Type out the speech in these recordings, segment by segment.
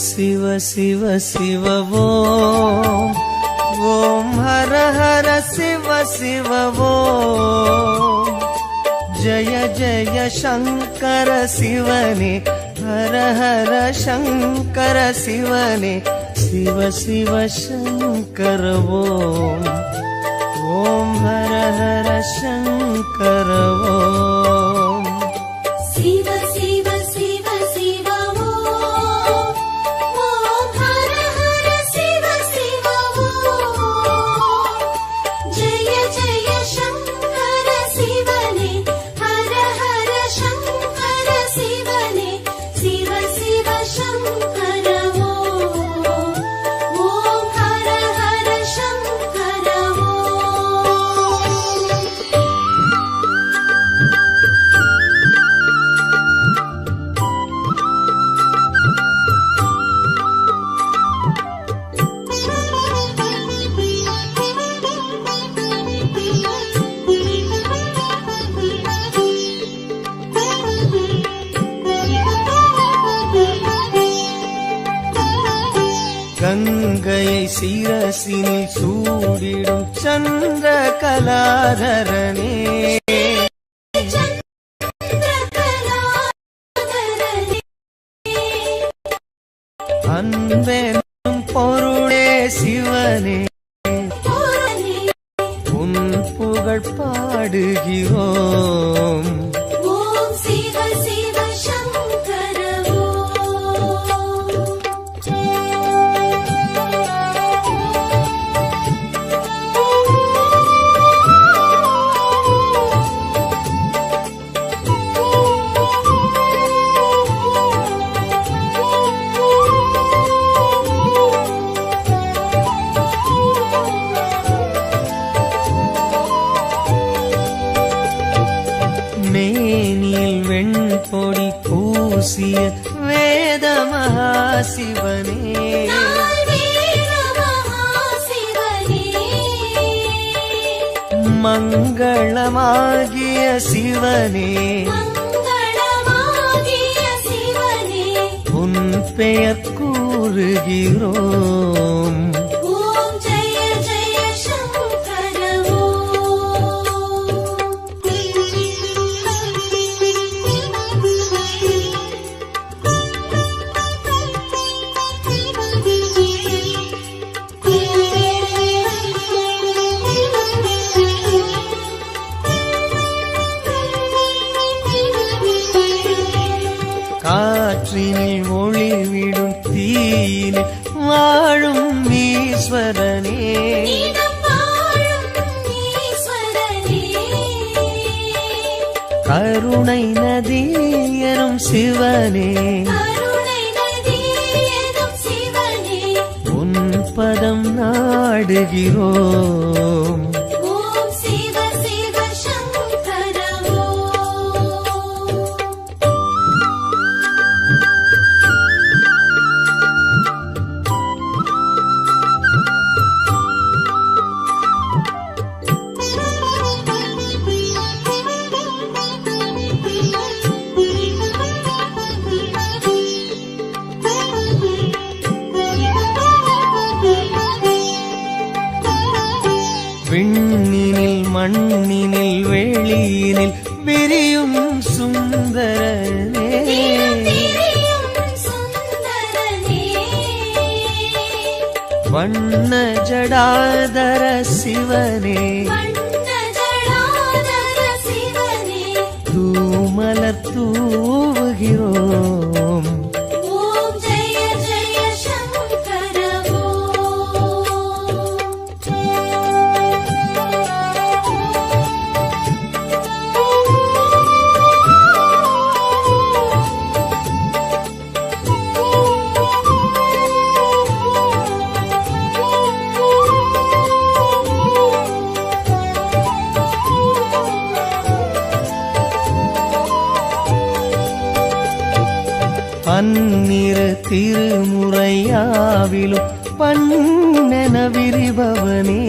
शिव शिव शिव ओम ओम हर हर शिव शिव ओम जय जय शंकर शिवने हर हर शंकर शिवने शिव शिव शंकर ओम ओम हर हर शंकर ओम शिव शिव शिव शिव ओम ओम हर हर शिव शिव ओम जय जय शंकर शिवने हर हर शंकर शिवने शिव शिव शंकर ओम ओम हर हर शंकर ओम गंगை சிரசினில் சூடிடும் சந்திர கலாதரனே அன்பெனும் பொருளே சிவனே உன் புகழ் பாடுகிறோம் ஓம் சிவ சிவ சங்கர மேனில் வெண்பொடி பூசிய வேத மகாசிவனே மங்களமாகிய சிவனே உன் பெயர் கூறுகிறோம் ஓம் ஜெய ஜெய சங்கர காற்றினில் ஒளிவிடும் தீயில் வாழும் ஈஸ்வரனே கருணை நதி எனும் சிவனே உன் பதம் நாடுகிறோம் ஓம் சிவ சிவ சங்கர விண்ணினில் மண்ணினில் வெளியினில் விரியும் சுந்தரனே வண்ண ஜடாதர சிவனே தூமலர் தூவுகிறோம் ஓம் ஜெய ஜெய சங்கர பன்னிரு திருமுறையாவிலும் பண்ணென விரிபவனே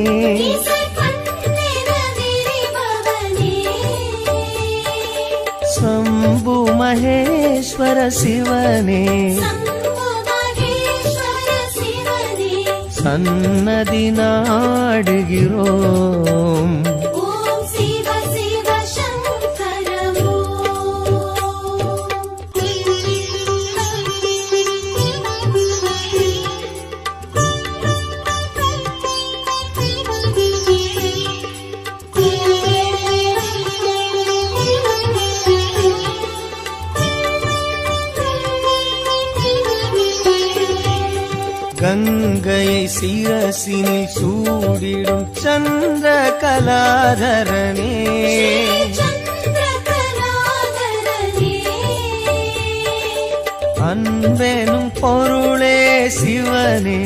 சம்பு மகேஸ்வர சிவனே சம்பு மகேஸ்வர சன்னதி நாடுகிறோம். ஓம் சிவ சிவ சங்கர கங்கையை சிரசினில் சூடிடும் சந்திர கலாதரனே, அன்பெனும் பொருளே சிவனே,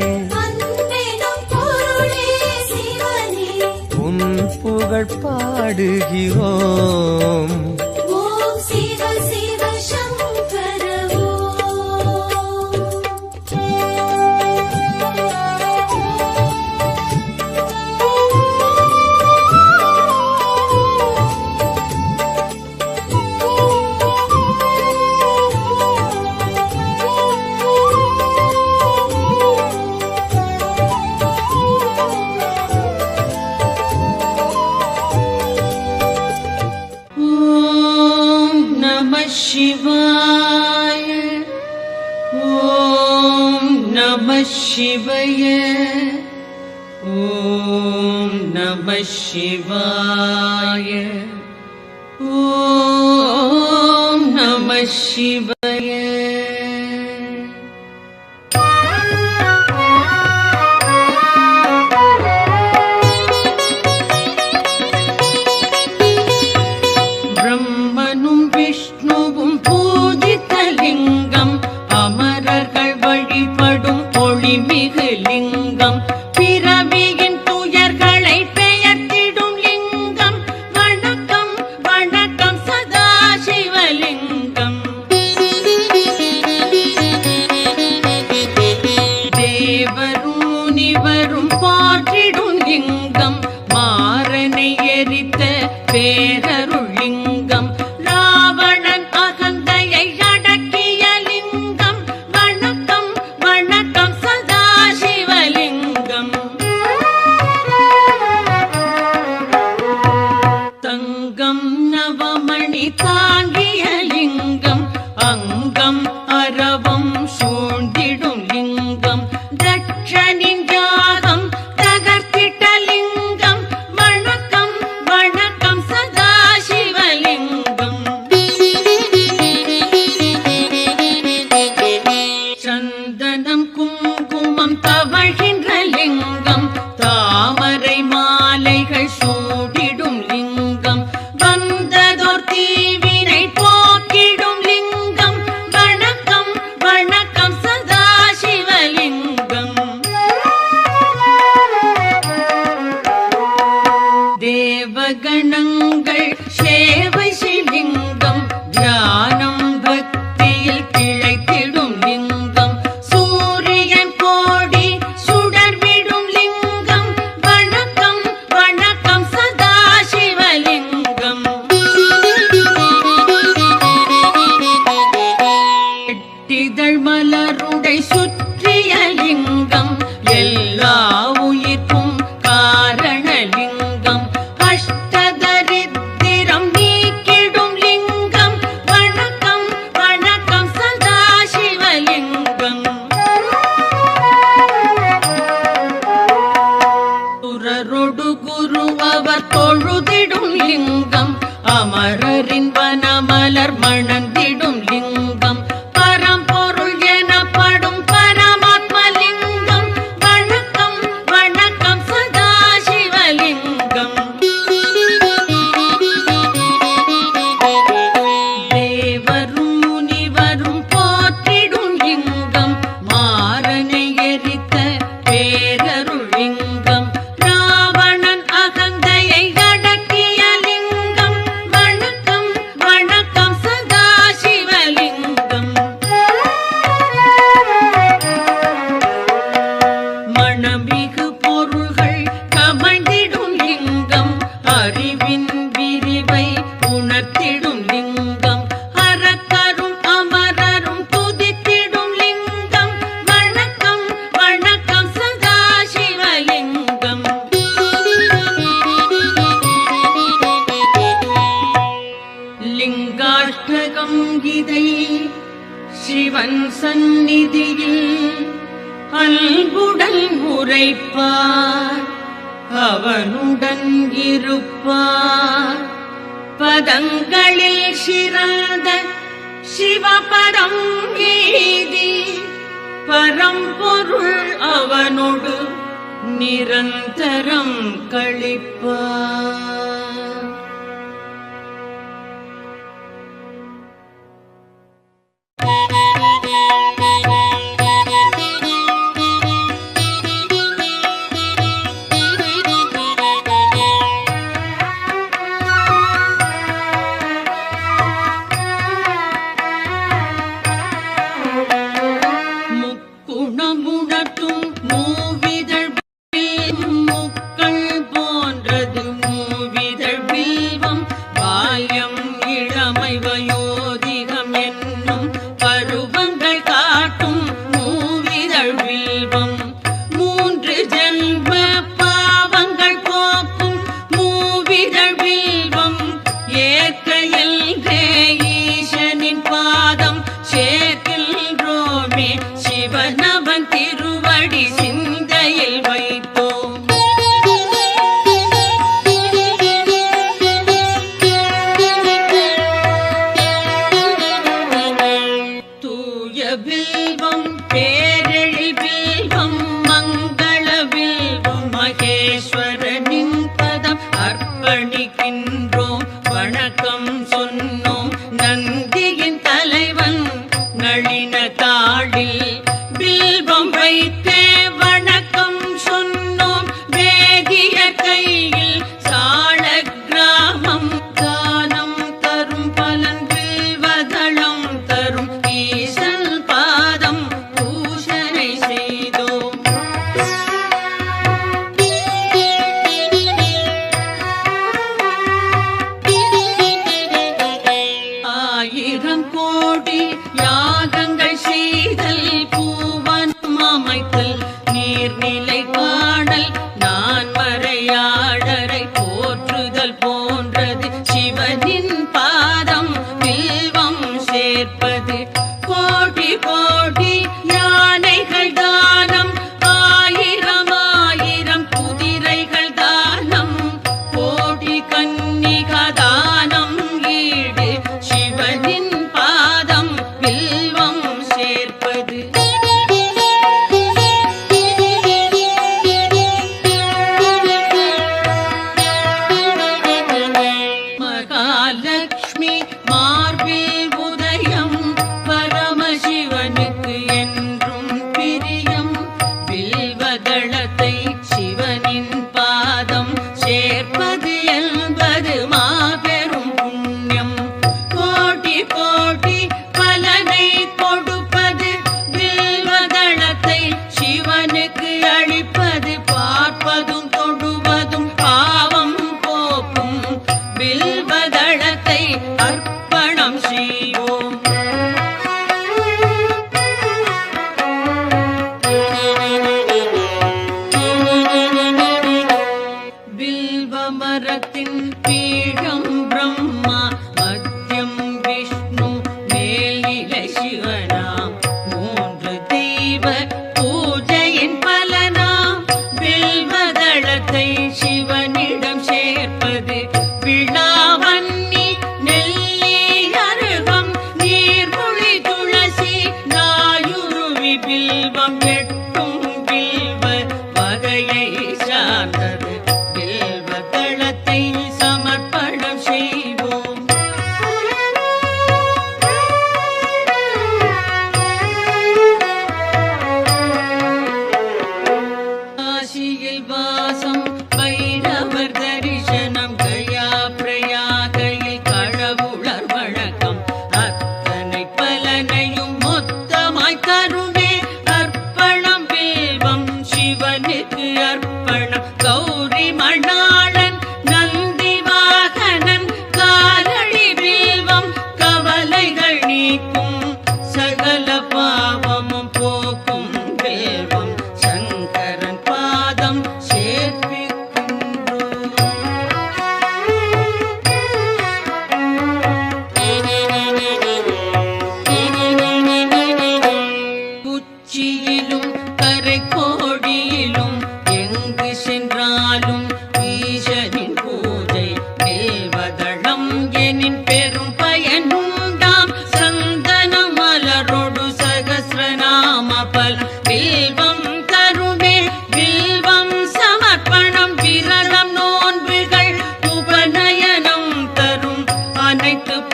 உன் புகழ் பாடுகிறோம். ஓம் சிவ சிவ சங்கர शिवाय ॐ नमः शिवाय ॐ नमः शिवाय ॐ नमः शिवाय. பிரம்மனும் விஷ்ணுவும் பூஜித்தலிங்கம், அமரர்கள் வழிபடும் ஒளிமிகு லிங்கம், பிறவியின் துயர்களை பெயர்த்திடும் லிங்கம். வணக்கம் வணக்கம் சதாசிவலிங்கம். தேவரும் முனிவரும் போற்றிடும் லிங்கம், மாறனை எரித்த பேரருள் லிங்கம், ராவணன் அகந்தையை அடக்கிய லிங்கம். வணக்கம் வணக்கம் சதாசிவலிங்கம். தங்கம் நவமணி தாங்கிய லிங்கம், அங்கம் அரவம் சூழ்ந்திடும் லிங்கம், தட்சனின் யாகம் தகர்த்திட்ட லிங்கம். வணக்கம் வணக்கம் சதாசிவலிங்கம். சந்தனம் குங்குமம் தவழ்கின்ற லிங்கம், தாமரை மாலைகள் சூடிடும் லிங்கம், வந்ததோர் தீவினை போக்கிடும் லிங்கம். வணக்கம் வணக்கம் சதாசிவலிங்கம். தேவகணங்கள் சேவை சிலிங்கம், தியானம் பக்தியில் திளைத்திடும் லிங்கம், சூரியன் கோடி சுடர்விடும் லிங்கம். வணக்கம் வணக்கம் சதாசிவலிங்கம். எட்டிதழ் மலருடை சுற்றிய லிங்கம், எல்லா உயிர்க்கும் காரணலிங்கம், அஷ்டதரித்திரம் நீக்கிடும் லிங்கம். வணக்கம் வணக்கம் சதாசிவலிங்கம். சுரரொடு குரு அவர் தொழுதிடும் லிங்கம், அமரரின் வனமலர் மணந்திடும் லிங்கம், பரம்பொருள் எனப்படும் பரமாத்மலிங்கம். வணக்கம் வணக்கம் சதாசிவலிங்கம். தேவரும் முனிவரும் போற்றிடும் லிங்கம், மாறனை எரித்த பேரருள் லிங்கம், ராவணன் அகந்தையை அடக்கிய லிங்கம். வணக்கம் வணக்கம் சதாசிவலிங்கம். வணக்கம் இதை சிவன் சந்நிதியில் அன்புடன் உரைப்பார், அவனுடன் இருப்பார். பதங்களில் சிறந்த சிவபதம் எய்தி பரம்பொருள் அவனோடு நிரந்தரம் கழிப்பார். முக்குணமுணர்த்தும் மூவிதழ் முக்கள் போன்றது மூவிதழ் வில்வம். பால்யம் இளமை வயோதிகம் என்னும் பருவங்கள் காட்டும் மூவிதழ் வில்வம். மூன்று ஜென்ம பாவங்கள் போக்கும் மூவிதழ் வில்வம். ஏற்க எல்கே ஈசனின் பாதம் சேர்க்கின்றோமே, சிவனவன் திருவடி சிந்தையில் வைத்தோம். தூய வில்வம் பேரெழி வில்வம் மங்கள வில்வம் மகேஸ்வரனின் பதம் அர்ப்பணிக்கின்றோம். வணக்கம் சொன்னோம் நந்தியின் தலைவன் நளின தாளில் வில்வம் வைத்தே வணக்கம் சொன்னோம். வேதிய கையில் சாள கிராமம் தானம் தரும் பலன் வில்வதளம் தரும் ஈசன் பாதம் பூஷனை செய்தோம். ஆயிரம் கோடி யாகங்கள் செய்தல், பூவனம் அமைத்தல், நீர்நிலை காணல், நான் மறையாடரை போற்றுதல் போன்றது சிவனின் பாதம் வில்வம் சேர்ப்பது. கோடி கோடி யானைகள் தானம், ஆயிரம் ஆயிரம் குதிரைகள் தானம், கோடி கன்னிகா தானம் ஈடு சிவனின் பாதம் வில்வம் சேர்ப்பது. மகாலட்சுமி மார்பில் உதயம், பரமசிவனுக்கு என்றும் பிரியம். வில்வதளத்தை சிவனின் பாதம் சேர்ப்பது என்பது மாபெரும் புண்ணியம். கோடி கோடி பலனை கொடுப்பது வில்வதளத்தை சிவனுக்கு அளிப்பது. பார்ப்பதும் தொடுவதும் பாவம் போக்கும் வில்வதளத்தை அர்ப்பணம்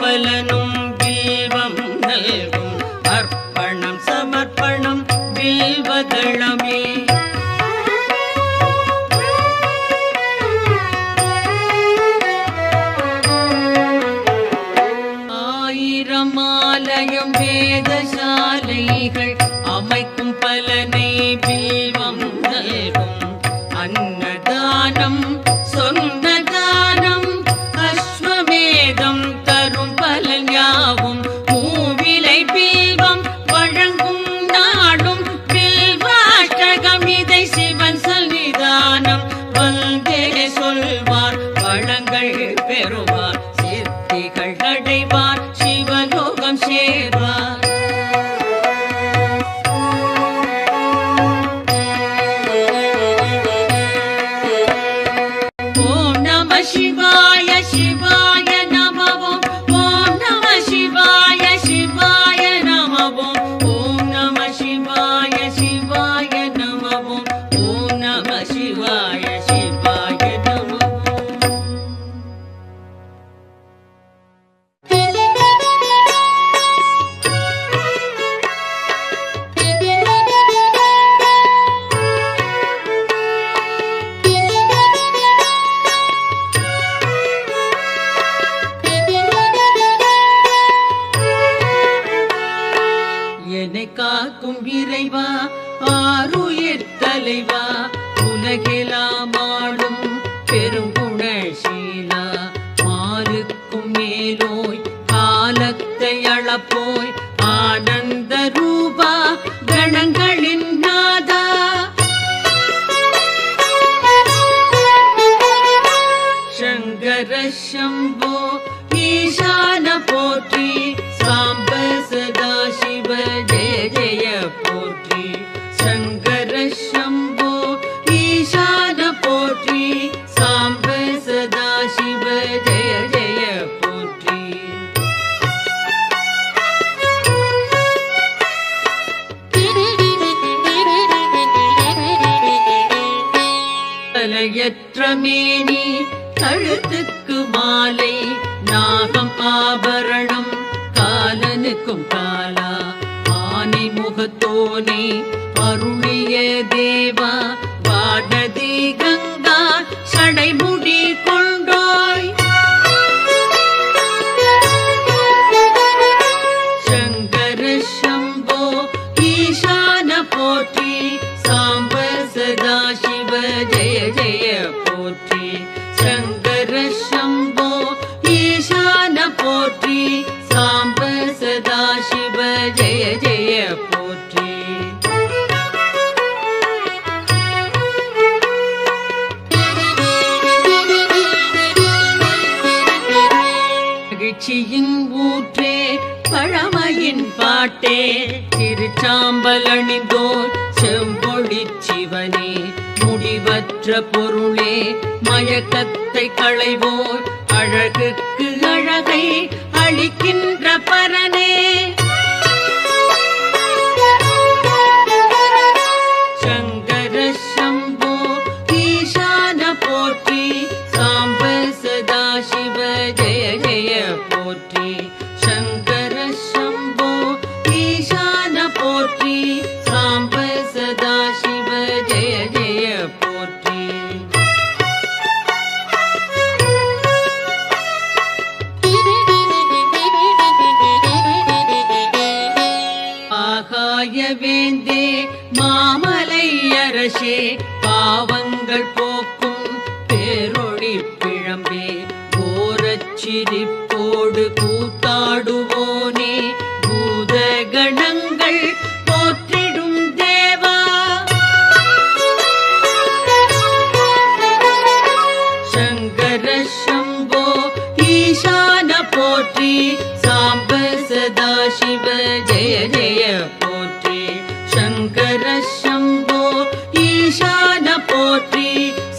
பலனும் வில்வம் நல்கும் அர்ப்பணம் சமர்ப்பணம் வில்வதளமே. ஆயிரமாலயம் வேதசாலைகள் அமைக்கும் பலனை வில்வம் நல்கும் அன்னதானம் சொந்த தானம் அஸ்வமேதம் தரும் பலன் யாவும் மூவிலை வில்வம் வழங்கும் நாடும் வில்வாஷ்டகம் இதை சிவன் சன்னிதானம் வந்தே சொல்வார் வளங்கள் பெறுவார் சித்திகள் அடைவார் சிவலோகம் சேர்வார். ஓம் நம சிவாய சிவாய நமவோம் ஓம் நம சிவாய சிவாய நமவோம் ஓம் நம சிவாய சிவாய நமவோம் ஓம் நம சிவாய சிவாய நமவோம். என்னை காக்கும் இறைவா ஆருயிர் தலைவா உலகெல்லாம் ஆளும் பெருங்குணசீலா மாலுக்கும் மேலோய் காலத்தை அளப்போய் ஆனந்த ரூபா கணங்களின் நாதா சங்கர சம்போ ஈசான போற்றி சாம்ப சதா சிவ ஜெய ஜெய போற்றி சங்கர சம்போ ஈசான போற்றி சாம்ப சதா சிவ ஜெய ஜெய போற்றி. தலையற்ற மேனி கழுத்துக்கு மாலை நாகம் ஆபரணம் காலனுக்கும் காலா ஆனை முகத்தோனே அருளிய தேவா வானதி கங்கா சடைமுடி கொண்டோய் சங்கர சம்போ ஈசான போற்றி சாம்ப சதா சிவ ஜெய ஜெய போற்றி சங்கர சம்போ ஈசான போற்றி சாம்ப சதா சிவ ஜெய ஜெய போற்றி. மகிழ்ச்சியின் ஊற்றே பழமையின் பாட்டே திருச்சாம்பல் அணிந்தோர் செம்பொழி சிவனே முடிவற்ற பொருளே மயக்கத்தை களைவோர் அழகுக்கு அழகை அளிக்கின்ற பரனே சங்கர சம்போ ஈசான போற்றி சாம்ப சதா சிவ ஜெய ஜெய போற்றி சங்கர சம்போ ஈசான போற்றி சாம்ப சதா சிவ ஜெய ஜெய போற்றி. ஆகாய வேந்தே மாமலை அரசே பாவங்கள் போக்கும் பேரொளி பிழம்பே கோரச்சிரிப்போடு கூத்தாடுவோனே பூத கணங்கள் போற்றிடும் தேவா சங்கர சம்போ ஈசான போற்றி சாம்ப சதா சிவ ஜெய ஜெய போற்றி சங்கர சம்போ ஈசான போற்றி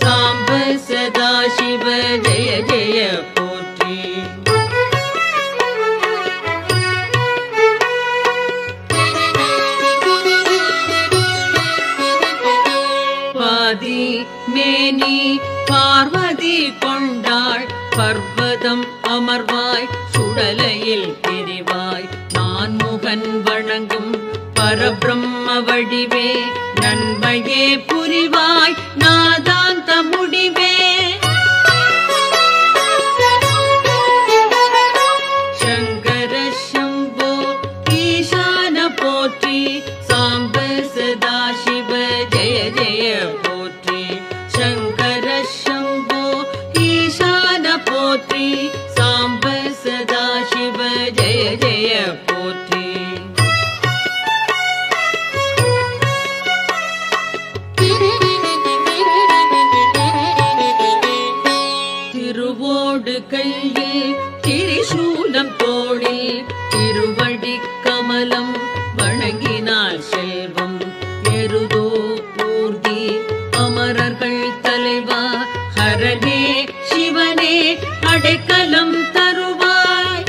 சாம்ப சதா சிவ ஜெய ஜெய போற்றி. பாதி மேனி பார்வதி கொண்டாள் பர்வதம் அமர்வாய் சுடலை பரபிரம்ம வடிவே நன்மையே புரிவாய் நாதாந்த முடிவே சங்கர சம்போ ஈசான போற்றி சாம்ப சதாசிவ ஜெய ஜெய போற்றி சங்கர சம்போ ஈசான போற்றி சாம்ப சதாசிவ ஜெய ஜெய போற்றி திருவோடு கையில் திரிசூலம் தோளில் திருவடி கமலம் வணங்கினாள் செல்வம் எருதோ பூர்த்தி அமரர்கள் தலைவா ஹரனே சிவனே அடைக்கலம் தருவாய்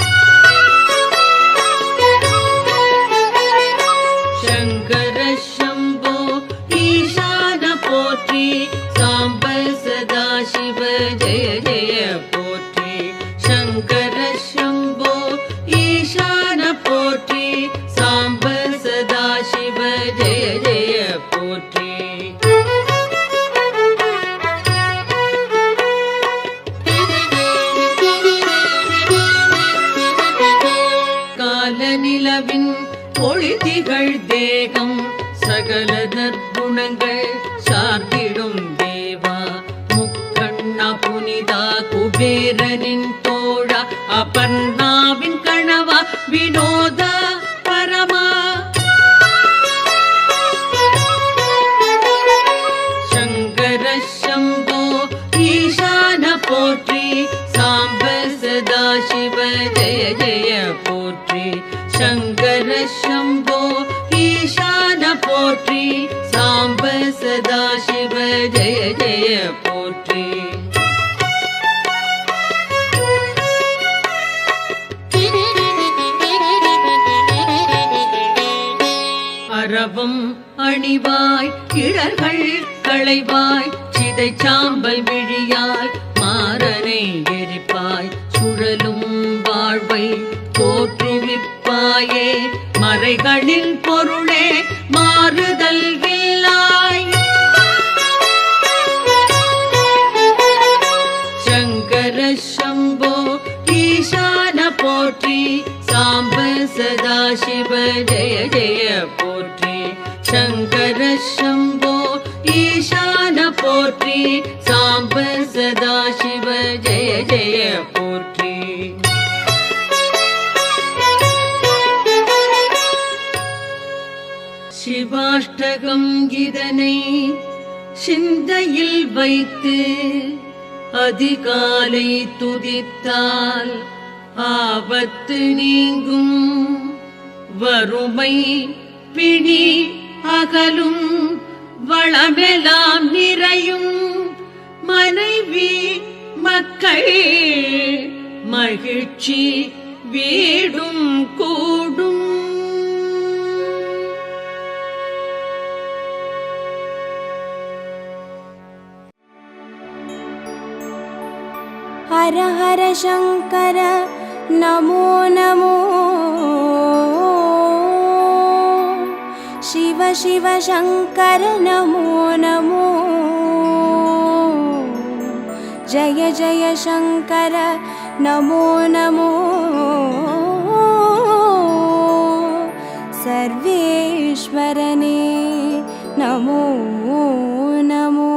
சங்கர சம்போ ஈசான போற்றி சாம்ப சதாசிவ ஜெய ஜெய போற்றி சங்கர சம்போ ஈசான போற்றி சாம்ப சதாசிவ ஜெய ஜெய போற்றி கால நிலவின் ஒளிதிகள் தேகம் சகல நற்குணங்கள் சார்ந்திடும் தேவா முக்கண்ணா புனிதா குபேரனின் தோழா அபர்ணாவின் கணவா வினோத பரமா சங்கர சம்போ ஈசான போற்றி சாம்ப சதாசிவ ஜெய ஜெய போற்றி சங்கர சம்போ ஈசான போற்றி சாம்ப சதாசிவ ஜெய ஜெய போற்றி அரவம் அணிவாய் இடர்கள் களைவாய் சிதை சாம்பல் விழியாய் மாறனை எரிப்பாய் சுழலும் வாழ்வை தோற்றுவிப்பாயே மறைகளின் பொருளே மாறுதல் இல்லாய் சங்கர சம்போ ஈசான போற்றி சாம்ப சதாசிவ ஜெய ஜெய போற்றி சங்கர சம்போ ஈசான போற்றி சாம்ப சதாசிவ ஜெய ஜெய போற்றி சிவாஷ்டகம் இதனை சிந்தையில் வைத்து அதிகாலை துதித்தால் ஆபத்து நீங்கும் வறுமை பிணி அகலும் வளமெல்லாம் நிறையும் மனைவி மக்கள் மகிழ்ச்சி வீடும் கூடும் हर हर शंकर नमो नमो शिव शिव शंकर नमो नमो जय जय शंकर नमो नमो सर्वेश्वरने नमो नमो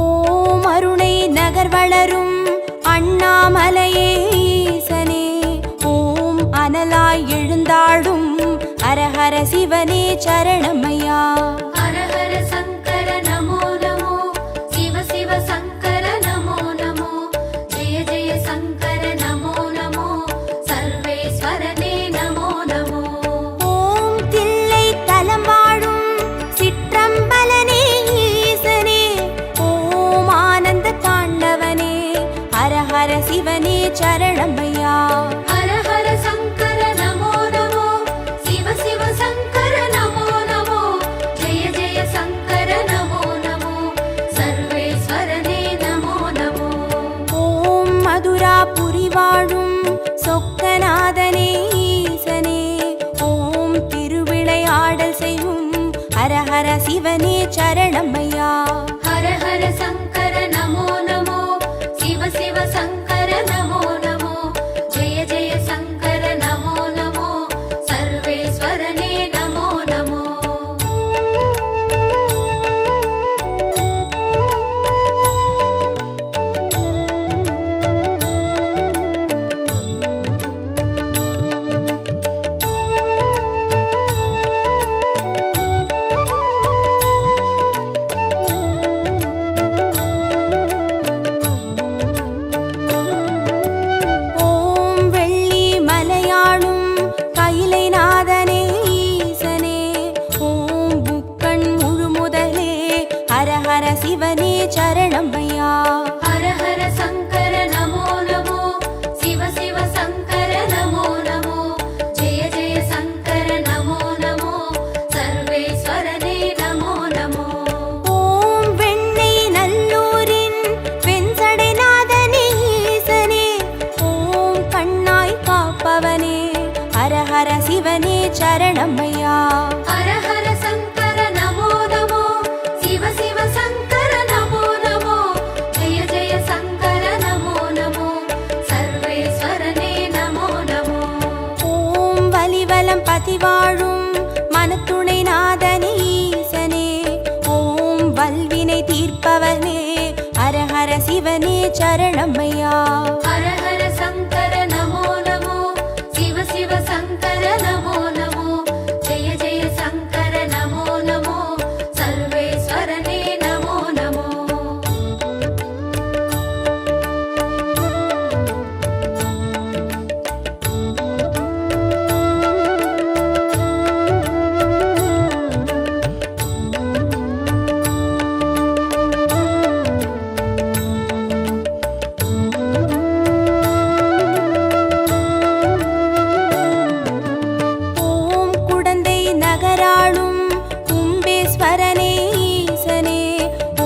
ஓம் அருணை நகர் வளரும் அண்ணாமலையே ஈசனே ஓம் அனலாய் எழுந்தாடும் ஹரஹர சிவனே சரணமையா हर हर शंकर नमो नमो शिव शिव शंकर नमो नमो जय जय शंकर नमो नमो सर्वेश्वरने नमो नमो ஓம் தில்லை தலம் வாழும் சிற்றம்பலனே ஈசனே ஓம் ஆனந்த தாண்டவனே ஹரஹர சிவனே சரணமையா हर हर शंकर नमो नमो शिव शिव शंकर नमो नमो जय जय शंकर नमो नमो सर्वेश्वरने नमो नमो ஓம் மதுராபுரி வாழும் சொக்கநாதனே ஈசனே ஹர சிவனே சரணமையா. ஹர ஹர சங்கர நமோ நமோ, சிவ சிவ சங்கர நமோ நமோ, ஜெய ஜெய சங்கர நமோ நமோ, சர்வேஸ்வரனே நமோ நமோ. ஓம் வெள்ளி மலையாளும் கைலை நாதனே ஈசனே, ஓம் புக்கண் முழுமுதலே ஹர ஹர சிவனே சரணமையா. ஹர ஹர சங்கர நமோ நமோ, சிவ சிவ சங்கர நமோ நமோ, ஜெய ஜெய சங்கர நமோ நமோ, சர்வேஸ்வரனே நமோ நமோ. ஓம் வெண்ணை நல்லூரின் வெண்சடை நாதனே ஈசனே, ஓம் கண்ணாய் காப்பவனே ஹர ஹர சிவனே சரணமையா. ஹர ஹர சங்கர நமோ நமோ, சிவ சிவ சங்கர நமோ நமோ, ஜெய ஜெய சங்கர நமோ நமோ, சர்வேஸ்வரனே நமோ நமோ. ஓம் வலிவலம் பதிவாழும் மனத்துணை நாதனே ஈசனே, ஓம் வல்வினை தீர்ப்பவனே ஹர ஹர சிவனே சரணமையா. ஹர ஹர சங்கர நமோ நமோ, சிவ சிவ சங்கர நமோ நமோ, ஜெய ஜெய சங்கர நமோ நமோ, சர்வேஸ்வரனே நமோ நமோ. ஓம் குடந்தை நகராளும் கும்பேஸ்வரனே ஈசனே,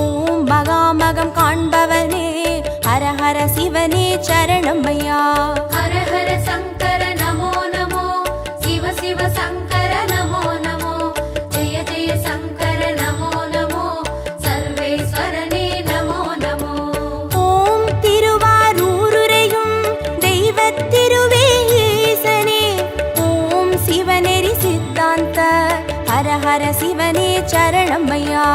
ஓம் மகாமகம் காண்பவனே ஹர ஹர சிவனே சரணமையா. ஹர ஹர சங்கர நமோ நமோ, சிவ சிவ சங்கர நமோ நமோ, ஜெய ஜெய சங்கர நமோ நமோ, சர்வேஸ்வரனே நமோ நமோ. ஓம் திருவாரூருரையும் தெய்வத் திருவே ஈசனே, ஓம் சிவநெறி சித்தாந்த ஹர ஹர சிவனே சரணமையா.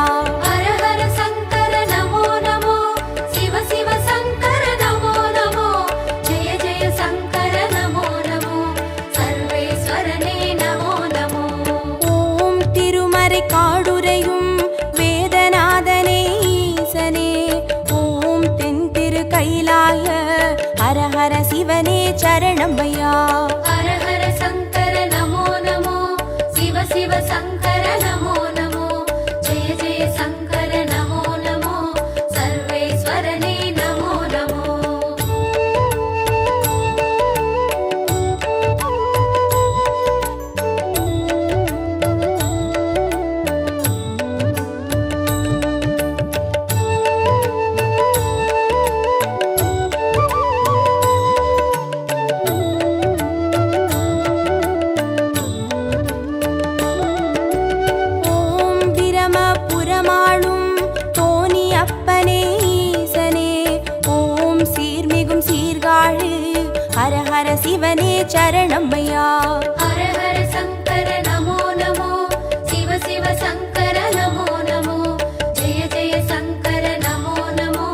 ஹர ஹர சங்கர நமோ நமோ, சிவ சிவ சங்கர நமோ நமோ, ஜெய ஜெய சங்கர நமோ நமோ, சர்வேஸ்வரனே நமோ நமோ. ஓம் திருமறை காடுரையும் வேதநாதனே ஈசனே, ஓம் தென் திரு கைலாய ஹர ஹர சிவனே சரணமையா. ஹர ஹர சங்கர நமோ நமோ, சிவ சிவ சங்கர நமோ நமோ, ஜெய ஜெய சங்கர நமோ நமோ, சர்வேஸ்வரனே நமோ நமோ. ஓம் பிரமபுரமாளும் தோணி அப்பனே ஈசனே, ஓம் சீர்மிகும் சீர்காழி ஹர ஹர சிவனே சரணமையா. ஹர ஹர சங்கர நமோ நமோ, சிவ சிவ சங்கர நமோ நமோ, ஜெய ஜெய சங்கர நமோ நமோ,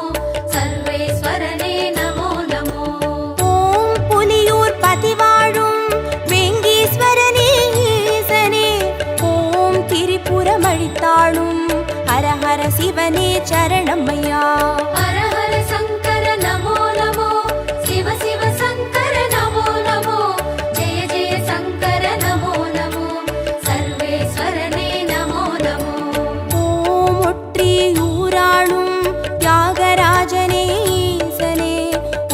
சர்வேஸ்வரனே நமோ நமோ. ஓம் புலியூர் பதிவாழும் வேங்கீஸ்வரனே ஈசனே, ஓம் திரிபுரம் அழித்தாளும் ஹர ஹர சிவனே சரணமையா. ஹர ஹர சங்கர நமோ நமோ, சிவ சிவ சங்கர நமோ நமோ, ஜெய ஜெய சங்கர நமோ நமோ, சர்வேஸ்வரனே நமோ நமோ. ஓம் ஒற்றியூராளும் தியாகராஜனே ஈசனே,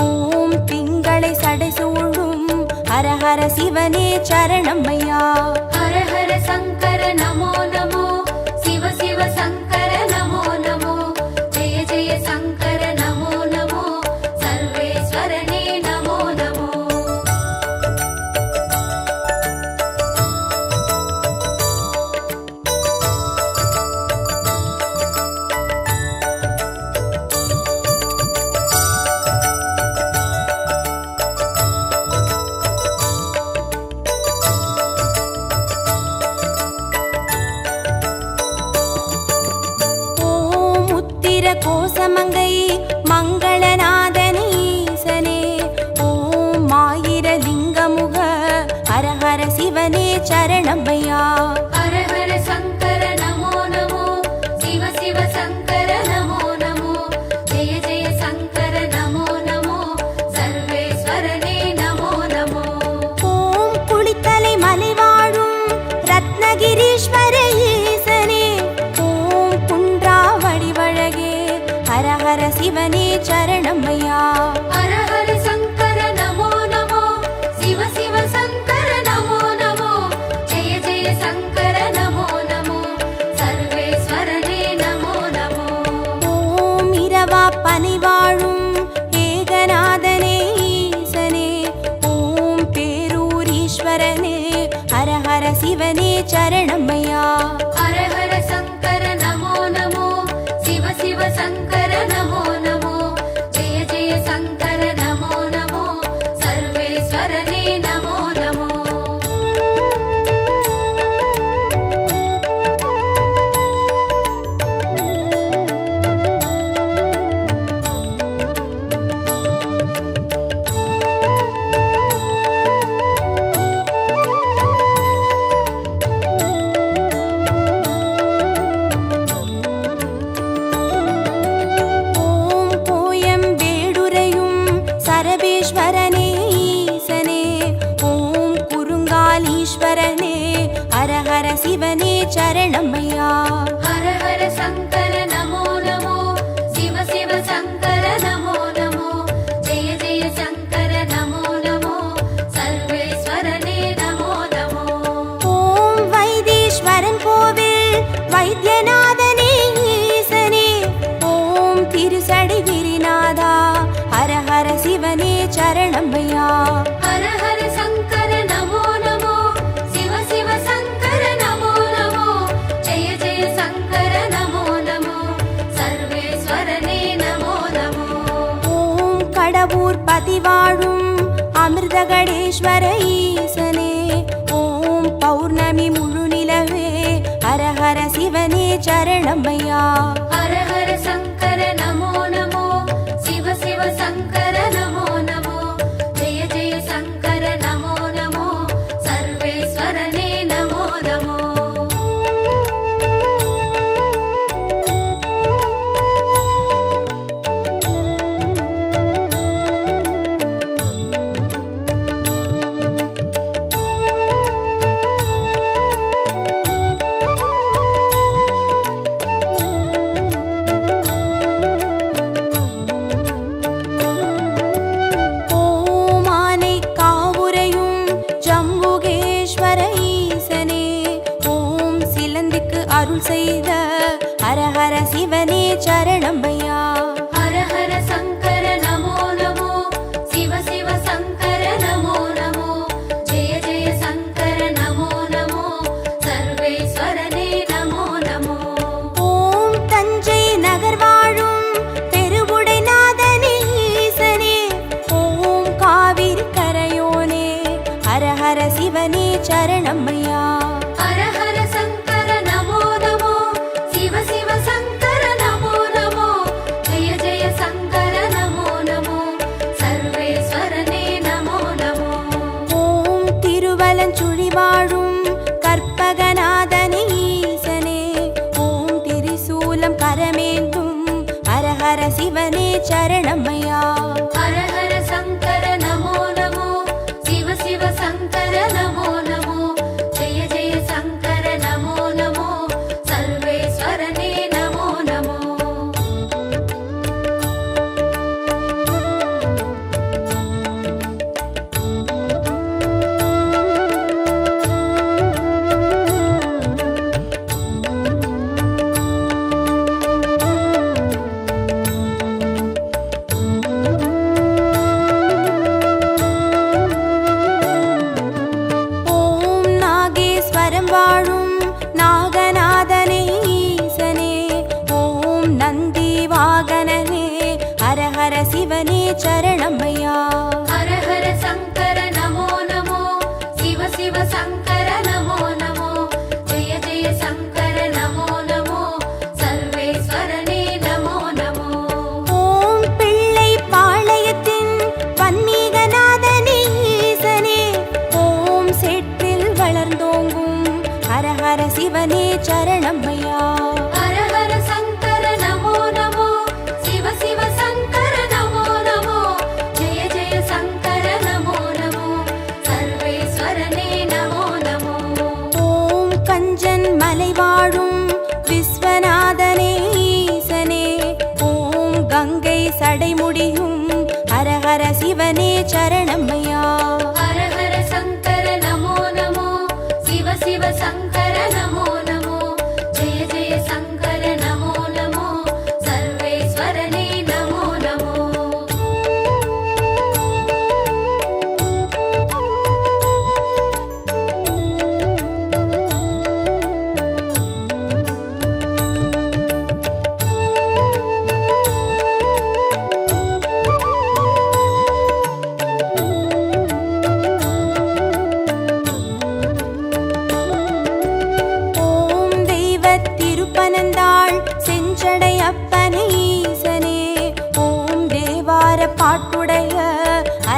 ஓம் திங்களை சடைசூழும் ஹர ஹர சிவனே சரணமையா. ஹர ஹர சங்கர நமோ நமோ, சிவ சிவ சங்கர நமோ நமோ, ஜெய ஜெய சங்கர நமோ நமோ, சர்வேஸ்வரனே நமோ நமோ. சிவனே சரணமையா. ஹர ஹர சங்கர நமோ நமோ, சிவ சிவ சங்கர நமோ நமோ, ஜெய ஜெய சங்கர நமோ நமோ, சர்வேஸ்வரனே நமோ நமோ. ஓம் கோயம்பேடுரையும் சரபேஸ்வரனே ஈசனே, ஓம் குறுங்காலீஸ்வரனே, ஹர ஹர சிவனே சரணமையா. ஹர ஹர சங்கர நமோ நமோ, சிவ சிவ சங்கர நமோ நமோ, ஜெய ஜெய சங்கர நமோ நமோ, சர்வேஸ்வரனே நமோ நமோ. ஓம் வைத்தீஸ்வரன் கோவில் வைத்தியநாதனே ஈசனே, ஓம் திருசடை கிரிநாதா, ஹர ஹர சிவனே சரணமையா. ஹர ஹர சங்கர நமோ நமோ, சிவ சிவ சங்கர நமோ நமோ, ஜெய ஜெய சங்கர நமோ நமோ, சர்வேஸ்வரனே நமோ நமோ. ஓம் கடவுர் பதிவாழும் அமிர்தகடேஸ்வர ஈசனே, ஓம் பௌர்ணமி முழு நிலவே, ஹர ஹர சிவனே சரணமையா. ஹர ஹர சங்கர நமோ நமோ, சிவ சிவ சங்கர நமோ நமோ, ஜெய ஜெய சங்கர நமோ நமோ, சர்வேஸ்வரனே நமோ நமோ. ஓம் ஆனை காவுரையும் ஜம்புகேஸ்வர ஈசனே, ஓம் சிலந்திக்கு அருள் செய்த ஹர ஹர சிவனே சரணமையா. ஹர ஹர சங்கர நமோ நமோ, சிவ சிவ சங்கர நமோ நமோ, ஜெய ஜெய சங்கர நமோ நமோ, சர்வேஸ்வரனே நமோ நமோ. ஓம் தஞ்சை நகர் வாழும் பெருவுடைநாதனே ஈசனே, ஓம் காவிரி கரையோனே, ஹர ஹர சிவனே சரணமையா. ஹர ஹர சங்கர நமோ நமோ, சிவ சிவ சங்கர நமோ நமோ, ஜெய ஜெய சங்கர நமோ நமோ, சர்வேஸ்வரனே நமோ நமோ. ஓம் திருவலஞ்சுழி வாழும் கற்பகநாதனே ஈசனே, ஓம் திரிசூலம் கரமேந்தும் ஹர ஹர சிவனே சரணமையா. ஹர ஹர சங்கர நமோ நமோ, சிவ சிவ சங்கர நமோ நமோ, ஜெய ஜெய சங்கர நமோ நமோ, சர்வேஸ்வரனே நமோ நமோ. ஓம் நாகேஸ்வரம் வாழும் நாகநாதனே ஈசனே, ஓம் நந்தி வாகனனே, ஹர ஹர சிவனே சரணமையா. ஹர ஹர சங்கர நமோ நமோ, சிவ சிவ சங்கர நமோ நமோ, ஜெய ஜெய சங்கர நமோ நமோ, சர்வேஸ்வரனே நமோ நமோ. ஓம் பிள்ளை பாளையத்தின் வன்மீகநாதனே ஈசனே, ஓம் சேற்றில் வளர்ந்தோங்கும் ஹர ஹர சிவனே சரணமையா. ஹர ஹர சங்கர நமோ நமோ, சிவ சிவ சங்கர நமோ நமோ, ஜெய ஜெய சங்கர நமோ நமோ, சர்வேஸ்வரனே நமோ நமோ. ஓம் கஞ்சன் மலை வாழும் விஸ்வநாதனே ஈசனே, ஓம் கங்கை சடைமுடியும் ஹர ஹர சிவனே சரணமையா. ஹர ஹர சங்கர நமோ நமோ, சிவ சிவ சங்கர நமோ நமோ, ஜெய ஜெய சங்கர நமோ நமோ, சர்வேஸ்வரனே நமோ நமோ.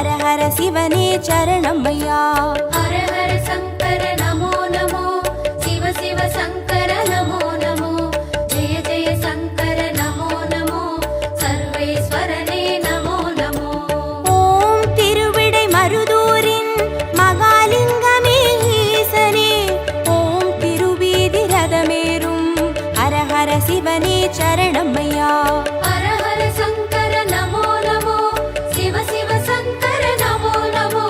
ஹர ஹர சிவனே சரணமையா. ஹர ஹர சங்கர நமோ நமோ, சிவ சிவ சங்கர நமோ நமோ, ஜெய ஜெய சங்கர நமோ நமோ, சர்வேஸ்வரனே நமோ நமோ. ஓம் திருவிடை மருதூரின் மகாலிங்கமே ஈசனே, ஓம் திருவீதி ரதமேறும் ஹர ஹர சிவனே சரணமையா. ஹர ஹர சங்கர நமோ நமோ, சிவ சிவ சங்கர நமோ நமோ,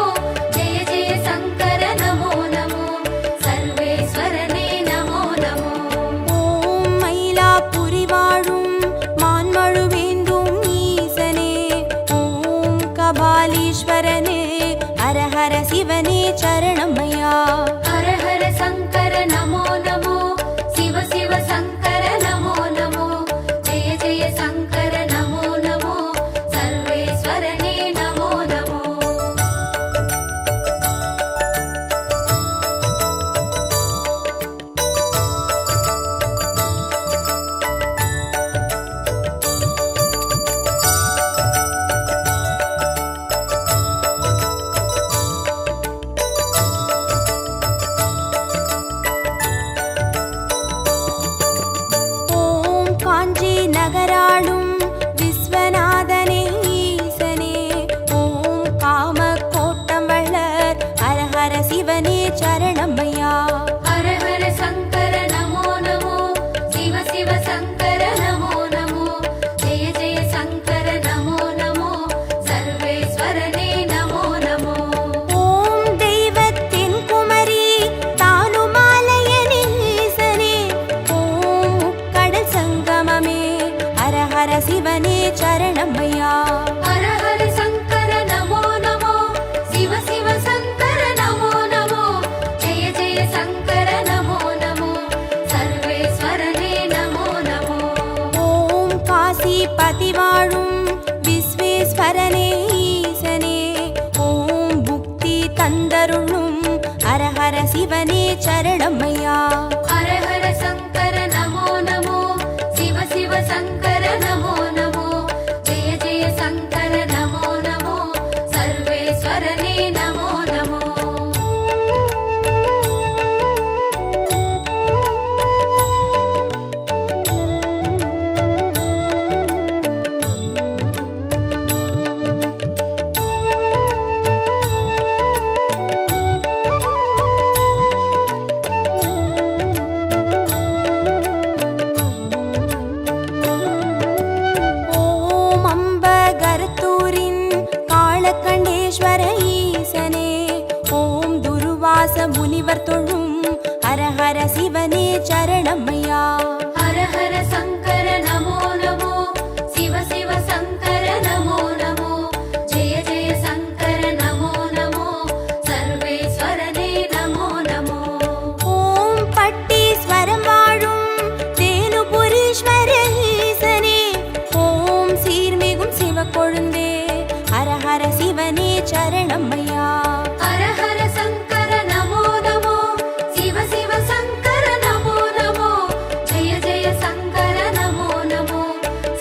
ஜெய ஜெய சங்கர நமோ நமோ, சர்வேஸ்வரனே நமோ நமோ. ஓம் மயிலாப்புரி வாழும் மான்மழுவேந்தும் ஈசனே, ஓம் கபாலீஸ்வரனே ஹர ஹர சிவனே சரணமையா. ஹர ஹர சங்கர நமோ நமோ, சிவ சிவ சங்கர நமோ நமோ, ஜெய ஜெய சங்கர நமோ நமோ, சர்வேஸ்வரனே நமோ நமோ. ஓம் காஞ்சி நகராளும் விஸ்வநாதனே ஈசனே, ஓம் காம கோட்டம் வள்ளர் ஹர ஹர சிவனே சரணமையா. ஹர ஹர சங்கர நமோ நமோ, சிவ சிவ சங்கர நமோ நமோ, ஜெய ஜெய சங்கர நமோ நமோ, சர்வேஸ்வரனே நமோ நமோ. ஓம் தெய்வத்தின் குமரி தானுமாலயனே ஈசனே, ஓம் முக்கடல் சங்கமமே ஹர ஹர சிவனே சரணமையா. ஹர ஹர சங்கர நமோ நமோ, சிவ சிவ சங்கர நமோ நமோ, ஜெய ஜெய சங்கர நமோ நமோ, சர்வேஸ்வரனே நமோ நமோ. ஓம் காசி பதிவாழும் விஸ்வேஸ்வரனே ஈசனே, ஓம் புக்தி தந்தருளும் ஹர ஹர சிவனே சரணமையா. ஹர ஹர சங்கர நமோ நமோ, சிவ சிவ சங்கர நமோ நமோ, ஜெய ஜெய சங்கர நமோ நமோ, சர்வேஸ்வரனே நமோ நமோ. ஓம் அம்பகரத்தூரின் காளகண்டேஸ்வர ஈசனே, ஓம் துருவாச முனிவர் தொழும் ஹர ஹர சிவனே சரணமையா. ஹர ஹர சங்கர நமோ நமோ, சிவ சிவ சங்கர நமோ நமோ, ஜெய ஜெய சங்கர நமோ நமோ, சர்வேஸ்வரனே நமோ நமோ. ஓம் பட்டீஸ்வரம் வாழும் தேனுபுரீஸ்வர ஈசனே, ஓம் சீர்மிகும் சிவக்கொழுந்தே ஹர ஹர சிவனே சரணமையா. ஹர ஹர சங்கர நமோ நமோ, சிவ சிவ சங்கர நமோ நமோ, ஜெய ஜெய சங்கர நமோ நமோ,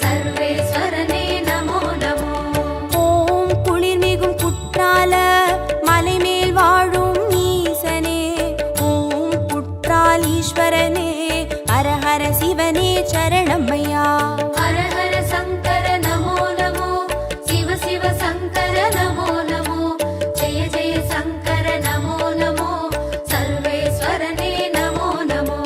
சர்வேஸ்வரனே நமோ நமோ. ஓம் குளிர்மிகும் குற்றால மலைமேல் வாழும் ஈசனே, ஓம் குற்றாலீஸ்வரனே ஹர ஹர சிவனே சரணமையா. ஹர ஹர சங்கர நமோ நமோ, சிவ சிவ சங்கர நமோ நமோ, ஜெய ஜெய சங்கர நமோ நமோ, சர்வேஸ்வரனே நமோ நமோ.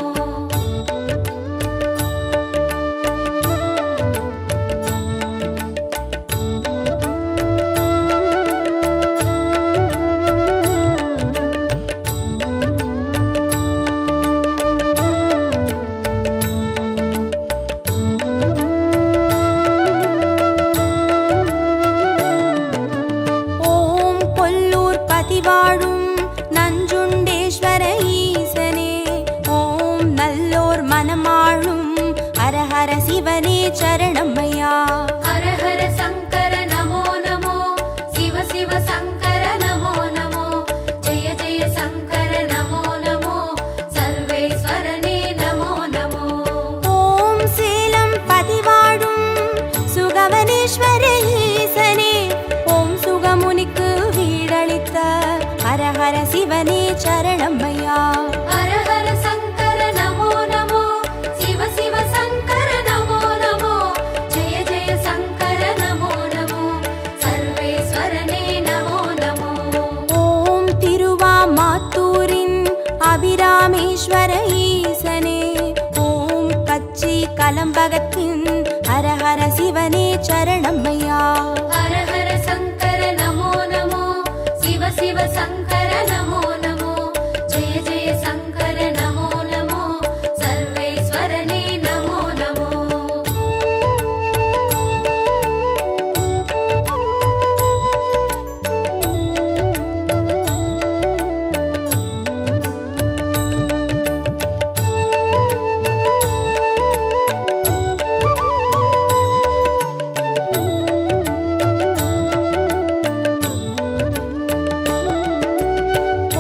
ஓம் கொல்லூர் பதிவாழும் நஞ்சுண்டேஸ்வர ஈசனே, ஓம் நல்லோர் மனமாளும் ஹர ஹர சிவனே சரணமையா. ஹர ஹர சங்கர நமோ நமோ, சிவ சிவ சங்கர நமோ நமோ, ஜெய ஜெய சங்கர நமோ நமோ, சர்வேஸ்வரனே நமோ நமோ. ஓம் சேலம் பதிவாழும் சுகவனேஸ்வர ஈசனே, ஓம் சுகமுனிக்கு சிவனே சரணமையா. ஹர ஹர சங்கர நமோ நமோ, சிவ சிவ சங்கர நமோ நமோ, ஜெய ஜெய சங்கர நமோ நமோ, சர்வேஸ்வரனே நமோ நமோ. ஓம் திருவாமாத்தூரின் அபிராமேஸ்வர ஈசனே, ஓம் கச்சி கலம்பகத்தின் ஹர ஹர சிவனே சரணமையா. ஹர ஹர சங்கர நமோ நமோ, சிவ சிவ சங்கர நமோ நமோ, ஜெய ஜெய சங்கர நமோ நமோ, சர்வேஸ்வரனே நமோ நமோ.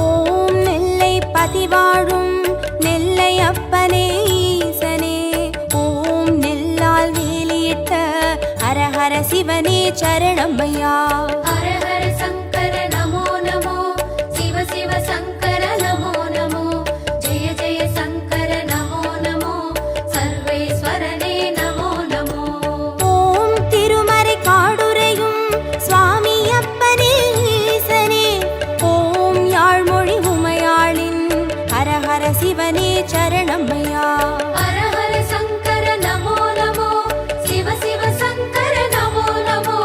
ஓம் நெல்லை பதிவாழும் நெல்லை அப்பனே ஈசனே, ஓம் நெல்லால் வேலியிட்ட ஹர ஹர சிவனே சரணமையா. ஹர ஹர சங்கர நமோ நமோ, சிவ சிவ சங்கர நமோ நமோ, ஜெய ஜெய சங்கர நமோ நமோ, சர்வேஸ்வரனே நமோ நமோ. ஓம் திருமறை காடுரையும் சுவாமி அப்பனே ஈசனே, ஓம் யாழ்மொழி உமையாளின் ஹர ஹர சிவனே சரணமையா. ஹர ஹர சங்கர நமோ நமோ, சிவ சிவ சங்கர நமோ நமோ,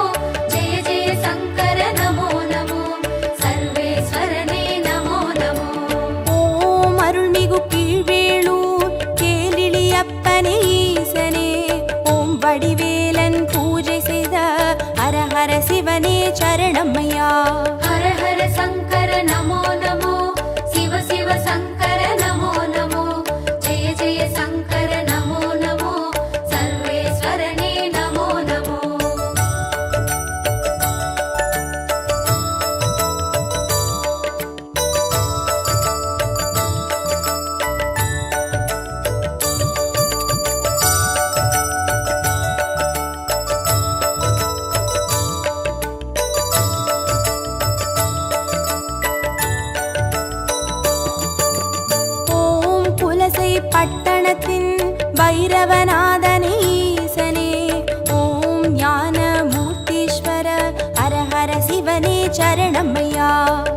ஜெய ஜெய சங்கர நமோ நமோ, சர்வேஸ்வரனே நமோ நமோ. ஓம் அருள்மிகு கீழ்வேளூர் கேளிலி அப்பனே ஈசனே, ஓம் வடிவேலன் பூஜை செய்த ஹர ஹர சிவனே சரணமையா. ஹர ஹர சங்கர நமோ நமோ, சிவ சிவ சங்கர நமோ நமோ, ஜெய ஜெய சங்கர நமோ நமோ, சர்வேஸ்வரனே நமோ நமோ. ஓம் புலசை பட்டணத்தின் பைரவநாதனே ஈசனே, ஓம் ஞான மூர்த்தீஸ்வர ஹர ஹர சிவனே சரணமையா.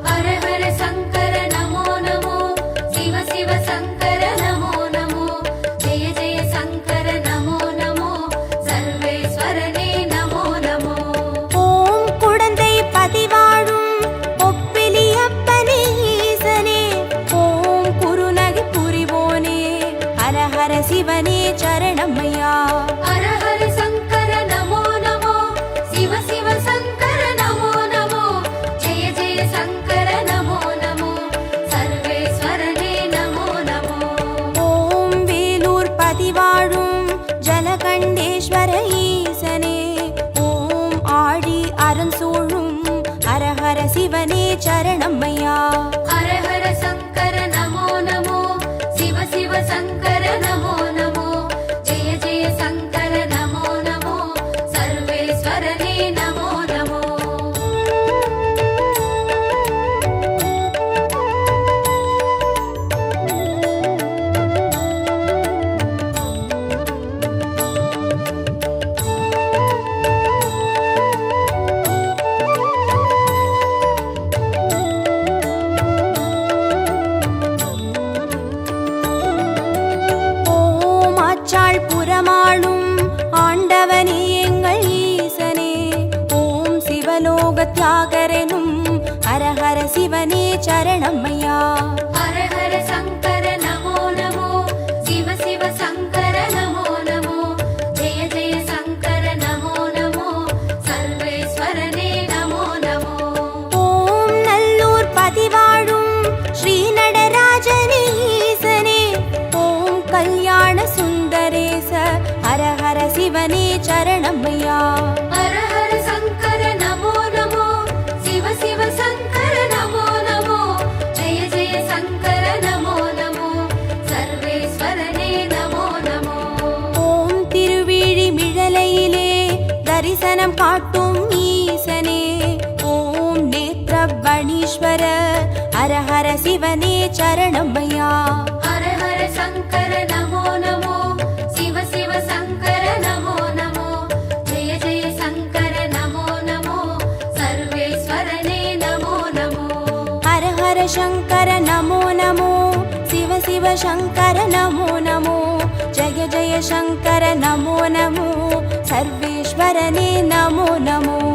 ஹர ஹர சங்கர நமோ நமோ, சிவ சிவ சங்கர நமோ நமோ, ஜெய ஜெய சங்கர நமோ நமோ, சர்வேஸ்வரனே நமோ நமோ. ஓம் குடந்தை பதிவாழும் ஒப்பிலி அப்பனே ஈசனே, ஓம் குருநகை புரிவோனே ஹர ஹர சிவனே சரணமையா. ஹர ஹர சங்கர நமோ நமோ, சிவ சிவ சங்கர நமோ நமோ, ஜெய ஜெய சங்கர நமோ நமோ, சர்வேஸ்வரனே நமோ நமோ. ஓம் வேலூர் பதிவாழும் ஜலகண்டேஸ்வர ஈசனே, ஓம் ஆழி அரண் சூழும் ஹர ஹர சிவனே சரணமையா. ஹர ஹர சங்கர நமோ நமோ, சிவ சிவ சங்கர நமோ நமோ, ஜெய ஜெய சங்கர நமோ நமோ, சர்வேஸ்வரனே நமோ நமோ. ஓம் ஆச்சாள் புறமாளும் ஆண்டவனே எங்கள் ஈசனே, ஓம் சிவலோக தியாகரனும் ஹர ஹர சிவனே சரணமையா. ஹர ஹர சங்கர நமோ நமோ, சிவ சிவ சங்கர நமோ நமோ, ஜெய ஜெய சங்கர நமோ நமோ, சர்வேஸ்வரனே நமோ நமோ. ஓம் நல்லூர் பதிவாழும் ஸ்ரீ நடராஜனே ஈசனே, ஓம் கல்யாண சுந்தரேச ஹர ஹர சிவனே சரணமையா. ஹர ஹர சங்கர நமோ நமோ, சிவ சிவ சங்கர நமோ நமோ, ஜெய ஜெய சங்கர நமோ நமோ, சர்வேஸ்வரனே நமோ நமோ. ஓம் திருவிழி மிழலையிலே தரிசனம் காட்டும் ஈசனே, ஓம் நேத்ரபணீஸ்வர ஹர ஹர சிவனே சரணமையா. ஹர ஹர சங்கர நமோ நமோ, சிவ சிவ சங்கர நமோ நமோ, ஜெய ஜெய சங்கர நமோ நமோ, சர்வேஸ்வரனே நமோ நமோ. ஹர ஹர சங்கர நமோ நமோ, சிவ சிவ சங்கர நமோ நமோ, ஜெய ஜெய சங்கர நமோ நமோ, சர்வேஸ்வரனே நமோ நமோ.